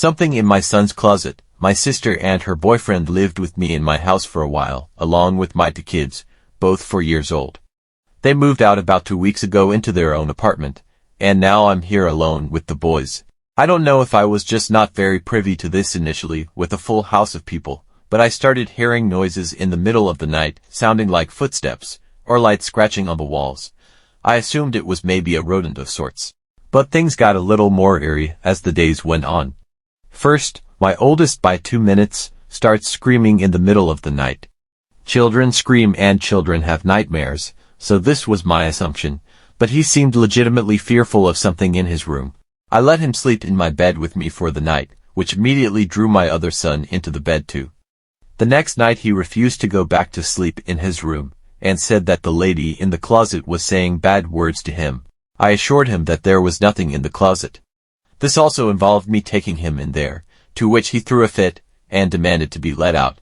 Something in my son's closet. My sister and her boyfriend lived with me in my house for a while, along with my 2 kids, both 4 years old. They moved out about 2 weeks ago into their own apartment, and now I'm here alone with the boys. I don't know if I was just not very privy to this initially with a full house of people, but I started hearing noises in the middle of the night, sounding like footsteps, or light scratching on the walls. I assumed it was maybe a rodent of sorts. But things got a little more eerie as the days went on. First, my oldest by 2 minutes starts screaming in the middle of the night. Children scream and children have nightmares, so this was my assumption, but he seemed legitimately fearful of something in his room. I let him sleep in my bed with me for the night, which immediately drew my other son into the bed too. The next night he refused to go back to sleep in his room, and said that the lady in the closet was saying bad words to him. I assured him that there was nothing in the closet. This also involved me taking him in there, to which he threw a fit, and demanded to be let out.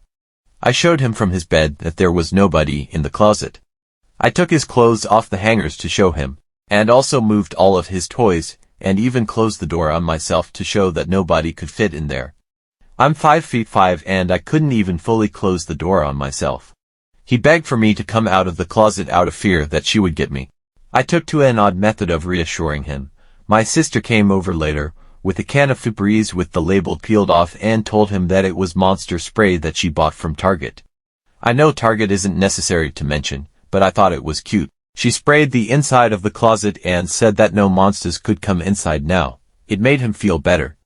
I showed him from his bed that there was nobody in the closet. I took his clothes off the hangers to show him, and also moved all of his toys, and even closed the door on myself to show that nobody could fit in there. I'm 5'5" and I couldn't even fully close the door on myself. He begged for me to come out of the closet out of fear that she would get me. I took to an odd method of reassuring him. My sister came over later, with a can of Febreze with the label peeled off and told him that it was Monster spray that she bought from Target. I know Target isn't necessary to mention, but I thought it was cute. She sprayed the inside of the closet and said that no monsters could come inside now. It made him feel better.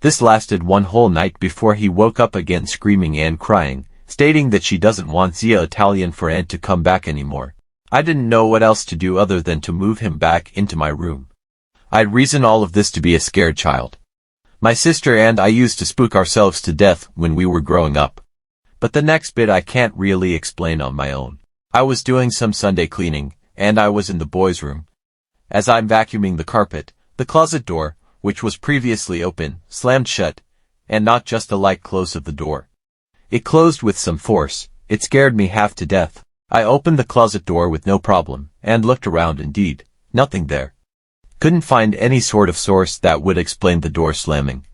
This lasted one whole night before he woke up again screaming and crying, stating that she doesn't want Zia Italian friend to come back anymore. I didn't know what else to do other than to move him back into my room. I'd reason all of this to be a scared child. My sister and I used to spook ourselves to death when we were growing up. But the next bit I can't really explain on my own. I was doing some Sunday cleaning, and I was in the boys' room. As I'm vacuuming the carpet, the closet door, which was previously open, slammed shut, and not just a light close of the door. It closed with some force. It scared me half to death. I opened the closet door with no problem, and looked around. Indeed, nothing there. Couldn't find any sort of source that would explain the door slamming.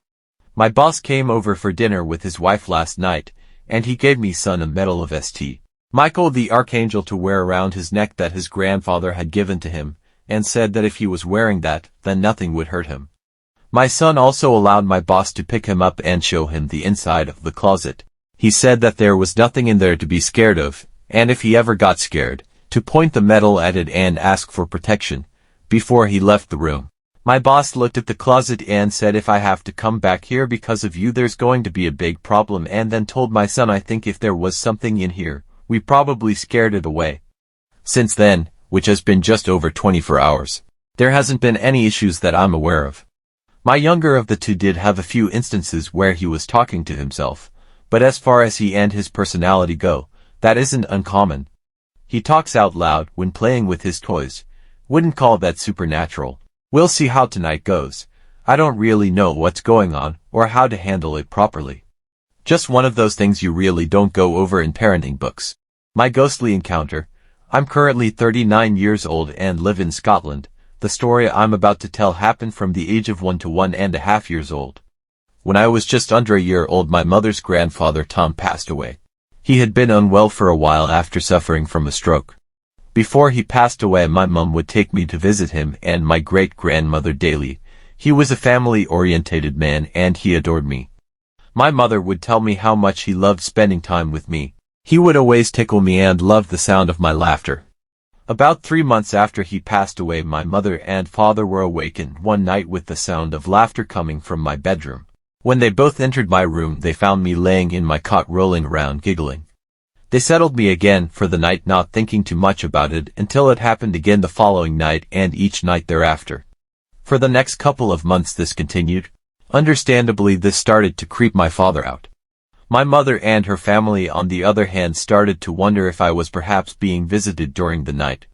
My boss came over for dinner with his wife last night, and he gave me son a medal of St. Michael the Archangel to wear around his neck that his grandfather had given to him, and said that if he was wearing that, then nothing would hurt him. My son also allowed my boss to pick him up and show him the inside of the closet. He said that there was nothing in there to be scared of, and if he ever got scared, to point the medal at it and ask for protection, before he left the room. My boss looked at the closet and said, if I have to come back here because of you, there's going to be a big problem, and then told my son, I think if there was something in here, we probably scared it away. Since then, which has been just over 24 hours, there hasn't been any issues that I'm aware of. My younger of the two did have a few instances where he was talking to himself, but as far as he and his personality go, that isn't uncommon. He talks out loud when playing with his toys. Wouldn't call that supernatural. We'll see how tonight goes. I don't really know what's going on or how to handle it properly. Just one of those things you really don't go over in parenting books. My ghostly encounter. I'm currently 39 years old and live in Scotland. The story I'm about to tell happened from the age of 1 to 1.5 years old. When I was just under a year old, my mother's grandfather Tom passed away. He had been unwell for a while after suffering from a stroke. Before he passed away, my mum would take me to visit him and my great-grandmother daily. He was a family-orientated man and he adored me. My mother would tell me how much he loved spending time with me. He would always tickle me and loved the sound of my laughter. About 3 months after he passed away, my mother and father were awakened one night with the sound of laughter coming from my bedroom. When they both entered my room, they found me laying in my cot rolling around giggling. They settled me again for the night, not thinking too much about it until it happened again the following night and each night thereafter. For the next couple of months this continued. Understandably, this started to creep my father out. My mother and her family, on the other hand, started to wonder if I was perhaps being visited during the night.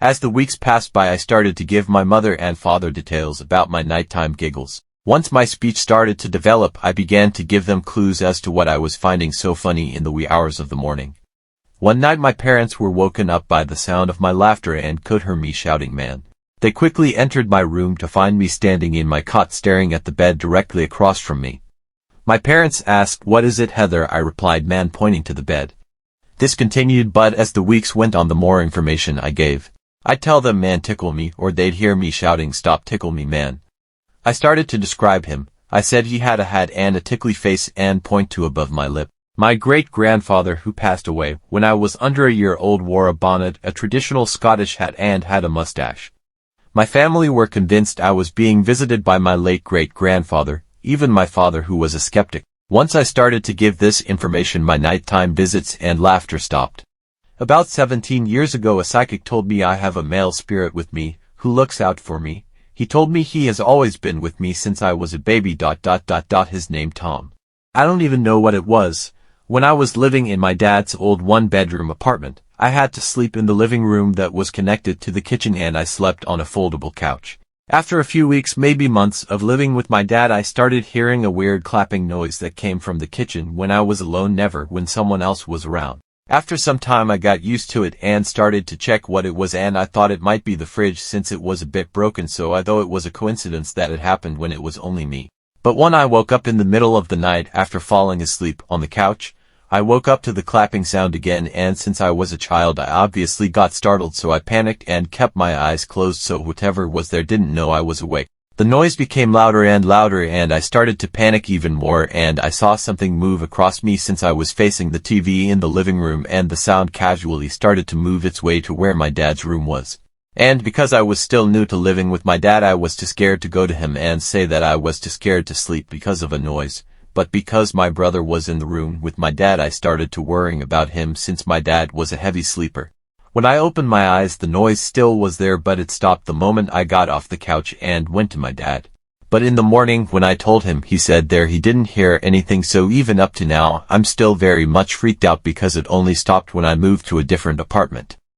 As the weeks passed by, I started to give my mother and father details about my nighttime giggles. Once my speech started to develop, I began to give them clues as to what I was finding so funny in the wee hours of the morning. One night my parents were woken up by the sound of my laughter and could hear me shouting, "Man!" They quickly entered my room to find me standing in my cot staring at the bed directly across from me. My parents asked, "What is it, Heather?" I replied, "Man," pointing to the bed. This continued, but as the weeks went on, the more information I gave. I'd tell them, "Man, tickle me," or they'd hear me shouting, "Stop, tickle me, man." I started to describe him. I said he had a hat and a tickly face and point to above my lip. My great-grandfather, who passed away when I was under a year old, wore a bonnet, a traditional Scottish hat, and had a mustache. My family were convinced I was being visited by my late great-grandfather, even my father, who was a skeptic. Once I started to give this information, my nighttime visits and laughter stopped. About 17 years ago, a psychic told me I have a male spirit with me, who looks out for me. He told me he has always been with me since I was a baby. His name Tom. I don't even know what it was. When I was living in my dad's old one-bedroom apartment, I had to sleep in the living room that was connected to the kitchen, and I slept on a foldable couch. After a few weeks, maybe months, of living with my dad, I started hearing a weird clapping noise that came from the kitchen when I was alone, never when someone else was around. After some time I got used to it and started to check what it was, and I thought it might be the fridge since it was a bit broken, so I thought it was a coincidence that it happened when it was only me. But when I woke up in the middle of the night after falling asleep on the couch, I woke up to the clapping sound again, and since I was a child I obviously got startled, so I panicked and kept my eyes closed so whatever was there didn't know I was awake. The noise became louder and louder, and I started to panic even more, and I saw something move across me since I was facing the TV in the living room, and the sound casually started to move its way to where my dad's room was. And because I was still new to living with my dad, I was too scared to go to him and say that I was too scared to sleep because of a noise. But because my brother was in the room with my dad, I started to worrying about him since my dad was a heavy sleeper. When I opened my eyes, the noise still was there, but it stopped the moment I got off the couch and went to my dad. But in the morning, when I told him, he said he didn't hear anything, so even up to now, I'm still very much freaked out because it only stopped when I moved to a different apartment.